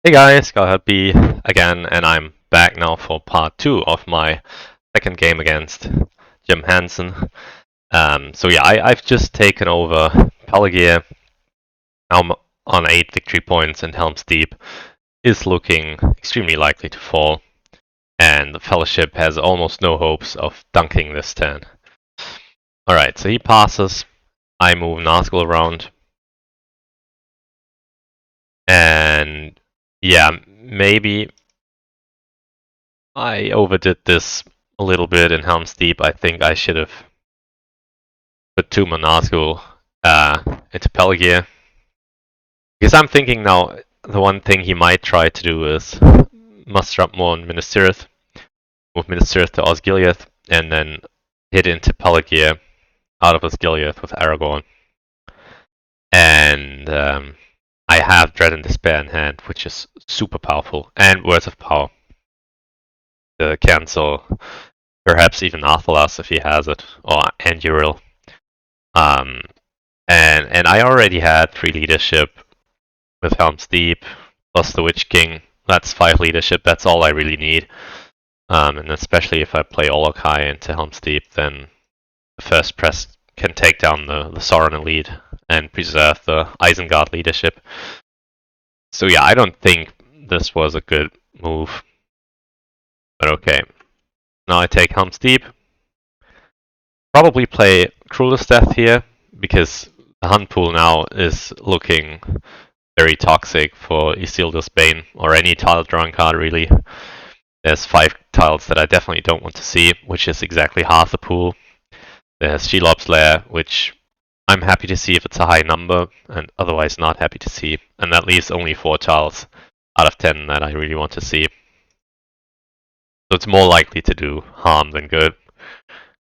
Hey guys, GalahadB again, and I'm back now for part 2 of my second game against Hansen. So yeah, I've just taken over Pelagear. I'm on 8 victory points, and Helm's Deep is looking extremely likely to fall, and the Fellowship has almost no hopes of dunking this turn. Alright, so he passes, I move Nazgul around, and yeah, maybe I overdid this a little bit in Helm's Deep. I think I should have put two Nazgul into Pelagear. Because I'm thinking now, the one thing he might try to do is muster up more on Minas Tirith, move Minas Tirith to Osgiliath, and then hit into Pelagear out of Osgiliath with Aragorn. And I have Dread and Despair in hand, which is super powerful, and Words of Power to cancel perhaps even Athelas if he has it, or and Uriel. And I already had 3 leadership with Helm's Deep plus the Witch King. That's 5 leadership. That's all I really need. And especially if I play Olokai into Helm's Deep, then the first press can take down the Sauron Elite and preserve the Isengard leadership. So yeah, I don't think this was a good move. But okay. Now I take Helm's Deep. Probably play Cruelest Death here, because the hunt pool now is looking very toxic for Isildur's Bane, or any tile drawing card really. There's 5 tiles that I definitely don't want to see, which is exactly half the pool. There's Shelob's Lair, which I'm happy to see if it's a high number, and otherwise not happy to see. And that leaves only 4 tiles out of 10 that I really want to see. So it's more likely to do harm than good,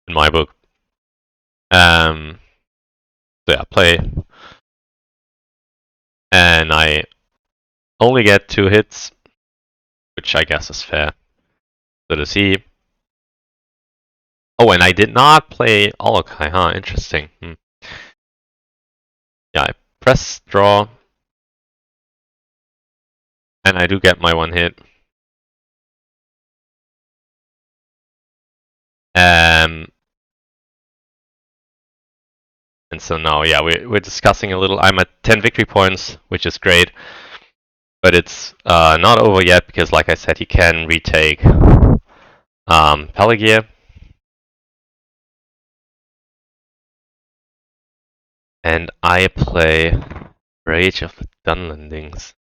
in my book. So yeah, play. And I only get 2 hits, which I guess is fair. So does he. Oh, and I did not play Olokai, huh? Interesting. Yeah, I press draw. And I do get my 1 hit. And so now, yeah, we're discussing a little. I'm at 10 victory points, which is great. But it's not over yet, because like I said, he can retake Pelagear. And I play Rage of the Dunlendings.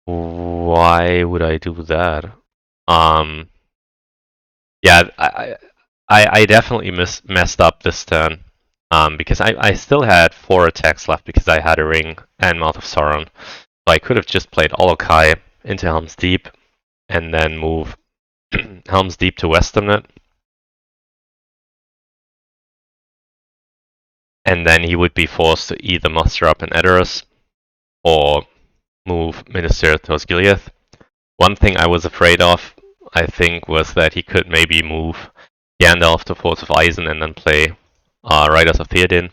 Why would I do that? Yeah, I definitely messed up this turn. Because I still had 4 attacks left because I had a ring and Mouth of Sauron. So I could have just played Olokai into Helm's Deep and then move Helm's Deep to Westernnet. And then he would be forced to either muster up an Edoras or move Minas Tirith to Osgiliath. One thing I was afraid of, I think, was that he could maybe move Gandalf to Force of Eisen and then play Riders of Theoden,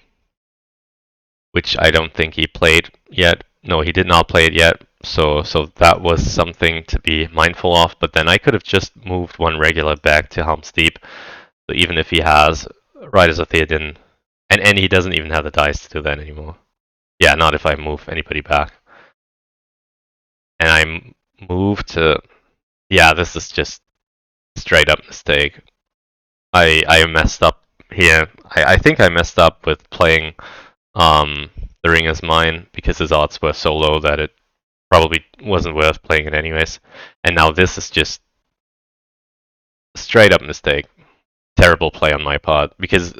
which I don't think he played yet. No, he did not play it yet, so that was something to be mindful of. But then I could have just moved 1 regular back to Helm's Deep, so even if he has Riders of Theoden, and he doesn't even have the dice to do that anymore. Yeah, not if I move anybody back. And I move to... Yeah, this is just straight up mistake. I messed up here. I think I messed up with playing The Ring is Mine, because his odds were so low that it probably wasn't worth playing it anyways. And now this is just straight up mistake. Terrible play on my part, because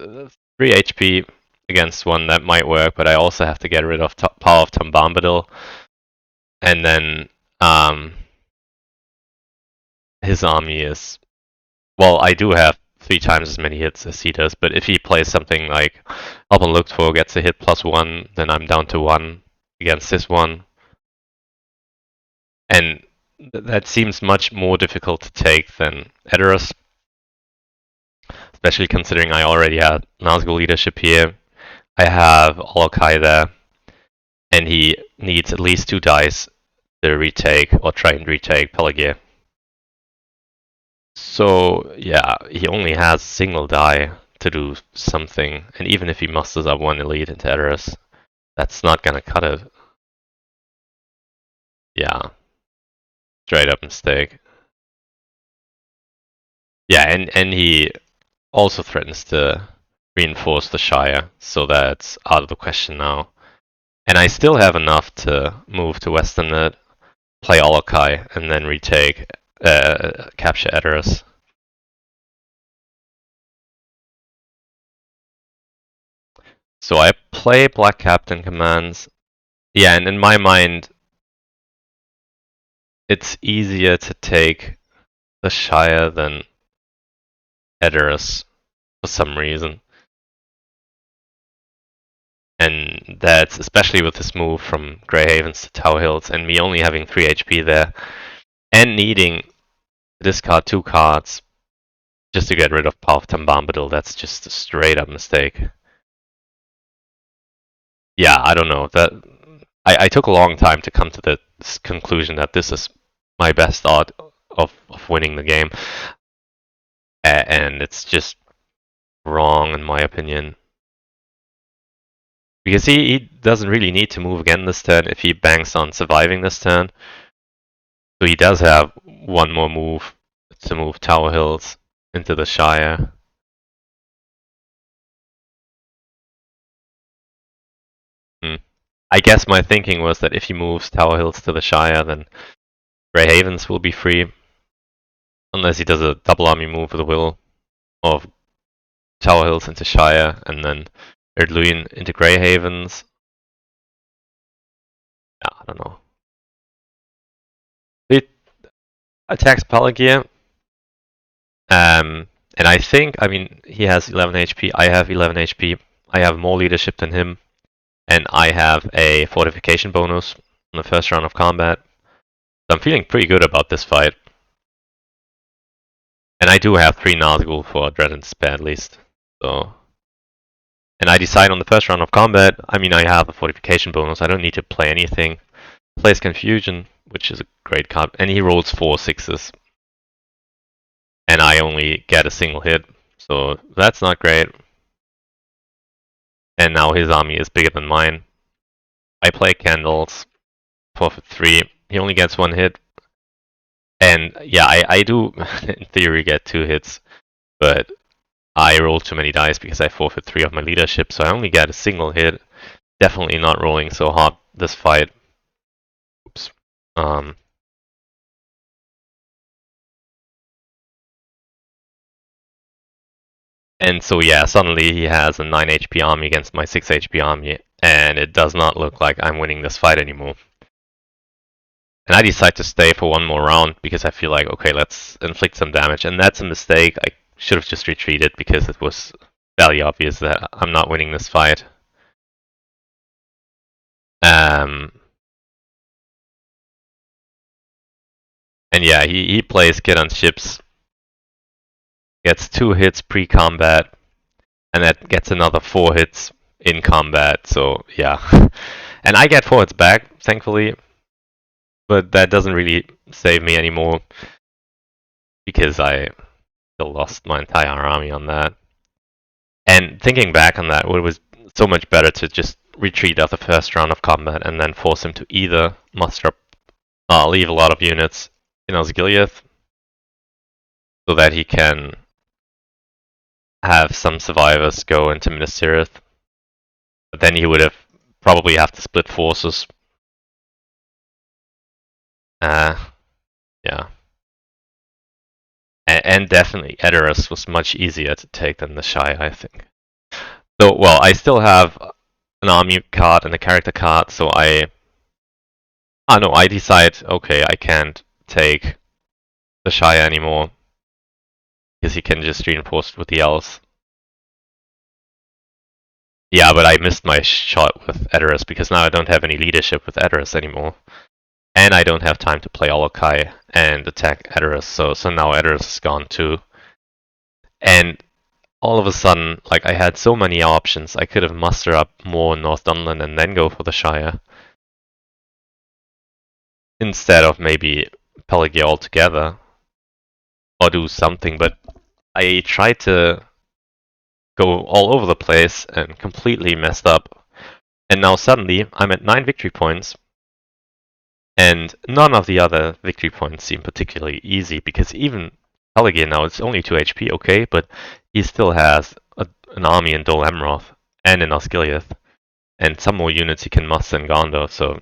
3 HP against 1, that might work, but I also have to get rid of Power of Tom Bombadil. And then his army is... Well, I do have 3 times as many hits as he does, but if he plays something like Up and Looked For, gets a hit +1, then I'm down to 1 against this one. And that seems much more difficult to take than Edoras, especially considering I already had Nazgul leadership here. I have Olokai there, and he needs at least 2 dice to retake or try and retake Pelagier. So yeah, he only has single die to do something, and even if he musters up one elite into Edoras, that's not gonna cut it. Yeah, straight up mistake. Yeah, and he also threatens to reinforce the Shire, so that's out of the question now. And I still have enough to move to Western Net, play Olokai, and then retake, capture Edoras. So I play Black Captain commands. Yeah, and in my mind, it's easier to take the Shire than Edoras for some reason. And that's especially with this move from Grey Havens to Tower Hills, and me only having 3 HP there, and needing to discard 2 cards just to get rid of Path to Bombadil. That's just a straight up mistake. Yeah, I don't know. I took a long time to come to the conclusion that this is my best odds of winning the game, and it's just wrong in my opinion. Because he doesn't really need to move again this turn if he banks on surviving this turn. So he does have one more move to move Tower Hills into the Shire. I guess my thinking was that if he moves Tower Hills to the Shire, then Grey Havens will be free. Unless he does a double army move with a will of Tower Hills into Shire and then Erdluin into Grey Havens. Yeah, I don't know. He attacks Pelagier. And I think, I mean, he has 11 HP, I have 11 HP, I have more leadership than him, and I have a fortification bonus on the first round of combat. So I'm feeling pretty good about this fight. And I do have 3 Nazgul for Dread and Despair at least. So, and I decide on the first round of combat, I mean, I have a fortification bonus, I don't need to play anything. Plays Confusion, which is a great card, and he rolls 4 6s. And I only get a single hit, so that's not great. And now his army is bigger than mine. I play Candles, forfeit 3. He only gets 1 hit. And yeah, I do in theory get 2 hits, but I roll too many dice because I forfeit 3 of my leadership, so I only get a single hit. Definitely not rolling so hot this fight. Oops. And so yeah, suddenly he has a 9 HP army against my 6 HP army, and it does not look like I'm winning this fight anymore. And I decide to stay for one more round because I feel like, okay, let's inflict some damage. And that's a mistake. I should have just retreated because it was fairly obvious that I'm not winning this fight. And yeah, he plays Kid on Ships, gets 2 hits pre-combat, and that gets another 4 hits in combat. So yeah, and I get 4 hits back, thankfully, but that doesn't really save me anymore because I still lost my entire army on that. And thinking back on that, it was so much better to just retreat after the first round of combat and then force him to either muster up, leave a lot of units in Osgiliath so that he can have some survivors go into Minas Tirith. But then he would have probably have to split forces. Yeah. And definitely Edoras was much easier to take than the Shire, I think. So, well, I still have an army card and a character card, so I decide, okay, I can't take the Shire anymore because he can just reinforce it with the elves. Yeah, but I missed my shot with Edoras because now I don't have any leadership with Edoras anymore. And I don't have time to play Olokai and attack Edoras, so now Edoras is gone too. And all of a sudden, like, I had so many options. I could have mustered up more North Dunland and then go for the Shire. instead of maybe Pelagia altogether or do something. But I tried to go all over the place and completely messed up. And now suddenly I'm at 9 victory points, and none of the other victory points seem particularly easy, because even Pelagia now, it's only 2 HP, okay, but he still has an army in Dol Amroth and in Osgiliath, and some more units he can muster in Gondor, so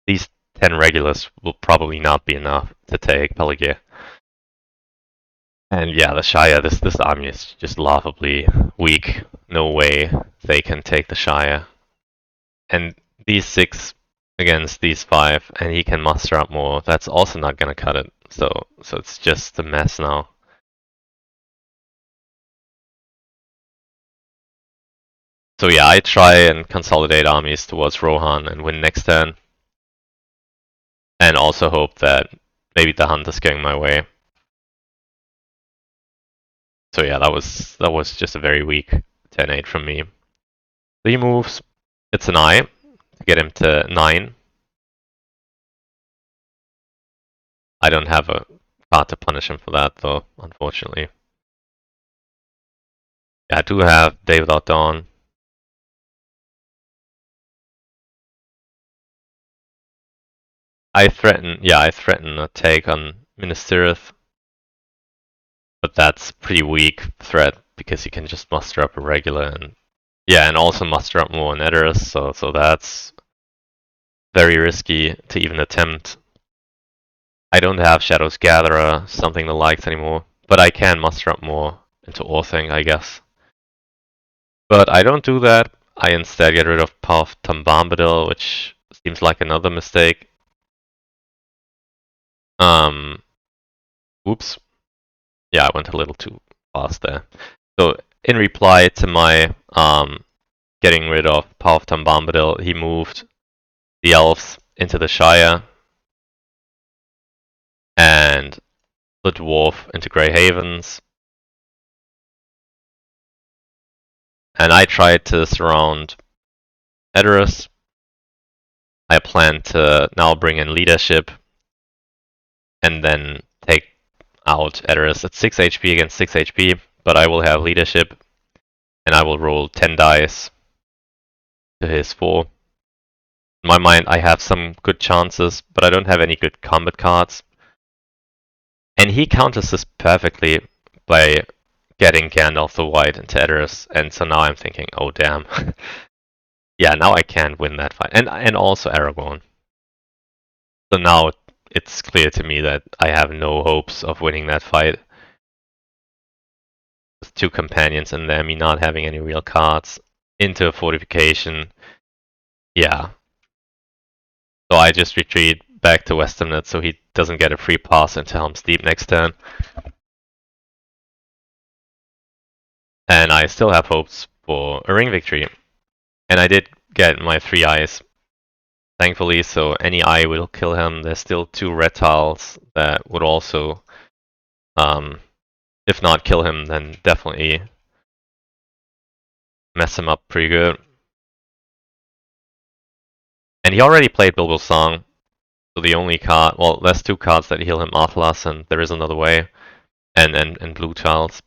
these 10 regulars will probably not be enough to take Pelagia. And yeah, the Shire, this army is just laughably weak. No way they can take the Shire. And these 6 against these 5, and he can muster up more. That's also not gonna cut it. So it's just a mess now. So yeah, I try and consolidate armies towards Rohan and win next turn. And also hope that maybe the hunt is going my way. So yeah, that was just a very weak 10-8 from me. 3 moves. It's an eye to get him to 9. I don't have a card to punish him for that though, unfortunately. Yeah, I do have Day Without Dawn. I threaten a take on Minas Tirith. But that's a pretty weak threat because you can just muster up a regular and yeah, and also muster up more Netherus, so that's very risky to even attempt. I don't have Shadow's Gatherer, something the likes anymore, but I can muster up more into Orthing, I guess. But I don't do that. I instead get rid of Puff Bombadil, which seems like another mistake. Oops. Yeah, I went a little too fast there. So in reply to my getting rid of Power of Bombadil, he moved the elves into the Shire and the dwarf into Grey Havens. And I tried to surround Edoras. I plan to now bring in leadership and then take out Edoras at 6 HP against 6 HP, but I will have leadership and I will roll 10 dice to his 4. In my mind, I have some good chances, but I don't have any good combat cards. And he counters this perfectly by getting Gandalf the White into Edoras, and so now I'm thinking, oh damn. Yeah, now I can't win that fight. And also Aragorn. So now it's clear to me that I have no hopes of winning that fight. With 2 companions in there, me not having any real cards, into a fortification. Yeah. So I just retreat back to Westernet so he doesn't get a free pass into Helm's Deep next turn. And I still have hopes for a ring victory. And I did get my 3 eyes, thankfully, so any eye will kill him. There's still 2 red tiles that would also, if not kill him, then definitely mess him up pretty good. And he already played Bilbo's Song, so the only card, well, there's 2 cards that heal him, Atlas, and There Is Another Way, and blue tiles.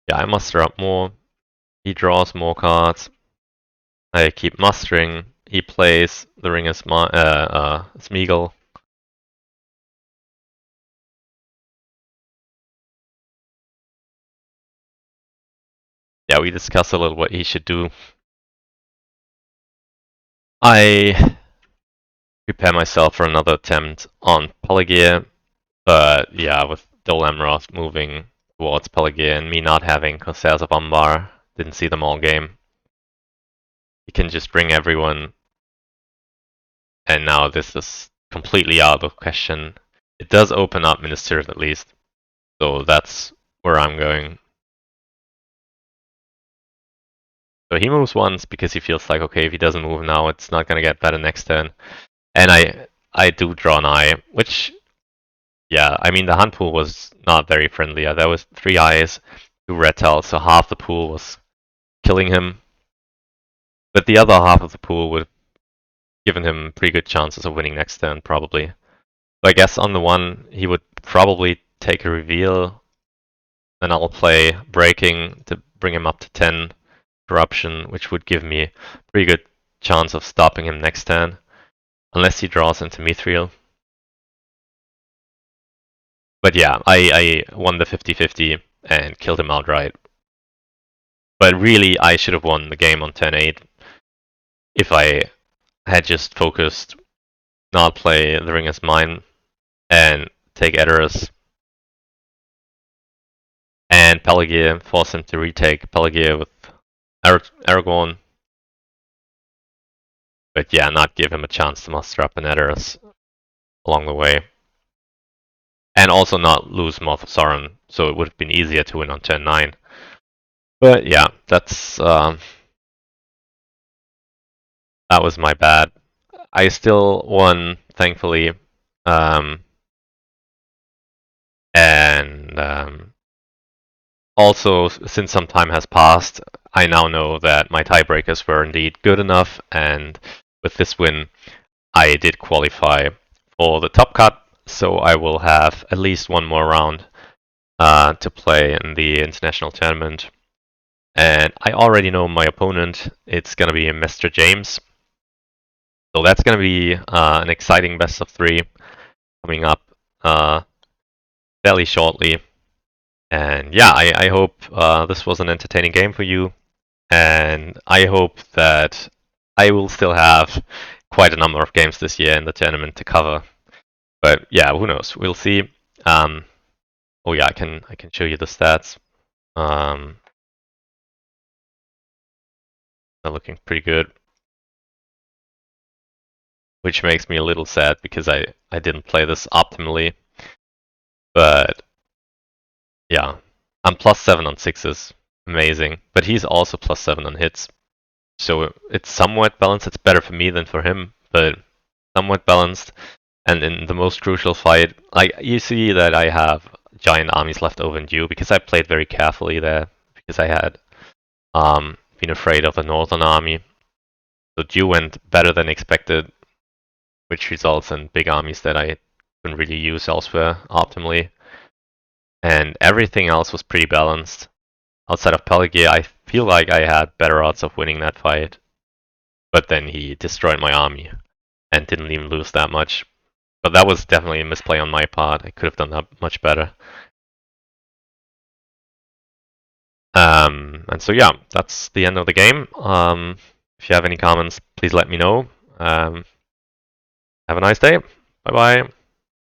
Yeah, I muster up more. He draws more cards. I keep mustering. He plays the Ring of Smeagol. Yeah, we discussed a little what he should do. I prepare myself for another attempt on Pelagia, but yeah, with Dol Amroth moving towards Pelagia and me not having Corsairs of Umbar, didn't see them all game. You can just bring everyone, and now this is completely out of question. It does open up Minas Tirith at least, so that's where I'm going. So he moves once because he feels like, okay, if he doesn't move now, it's not gonna get better next turn. And I do draw an eye, which, yeah, I mean, the hunt pool was not very friendly. There was 3 eyes, 2 red tiles, so half the pool was killing him. But the other half of the pool would given him pretty good chances of winning next turn, probably. But I guess on the one, he would probably take a reveal, then I'll play Breaking to bring him up to 10 Corruption, which would give me a pretty good chance of stopping him next turn, unless he draws into Mithril. But yeah, I won the 50-50 and killed him outright. But really, I should have won the game on turn 8 if I had just focused, not play the Ring as mine, and take Edoras. And Pelagia, force him to retake Pelagia with Aragorn. But yeah, not give him a chance to muster up an Edoras along the way. And also not lose Moth of Sauron, so it would have been easier to win on turn 9. But yeah, that's that was my bad. I still won, thankfully. Also, since some time has passed, I now know that my tiebreakers were indeed good enough, and with this win, I did qualify for the top cut, so I will have at least one more round to play in the international tournament. And I already know my opponent. It's going to be Mr. James. So that's going to be an exciting best of 3 coming up fairly shortly. And yeah, I hope this was an entertaining game for you. And I hope that I will still have quite a number of games this year in the tournament to cover. But yeah, who knows? We'll see. Oh yeah, I can show you the stats. They're looking pretty good, which makes me a little sad because I didn't play this optimally. But yeah, I'm +7 on sixes, amazing. But he's also +7 on hits, so it's somewhat balanced. It's better for me than for him, but somewhat balanced. And in the most crucial fight, you see that I have giant armies left over in Dew because I played very carefully there because I had been afraid of a northern army. So Dew went better than expected, which results in big armies that I couldn't really use elsewhere optimally. And everything else was pretty balanced. Outside of Pelagia, I feel like I had better odds of winning that fight. But then he destroyed my army and didn't even lose that much. But that was definitely a misplay on my part. I could have done that much better. And so yeah, that's the end of the game. If you have any comments, please let me know. Have a nice day. Bye bye.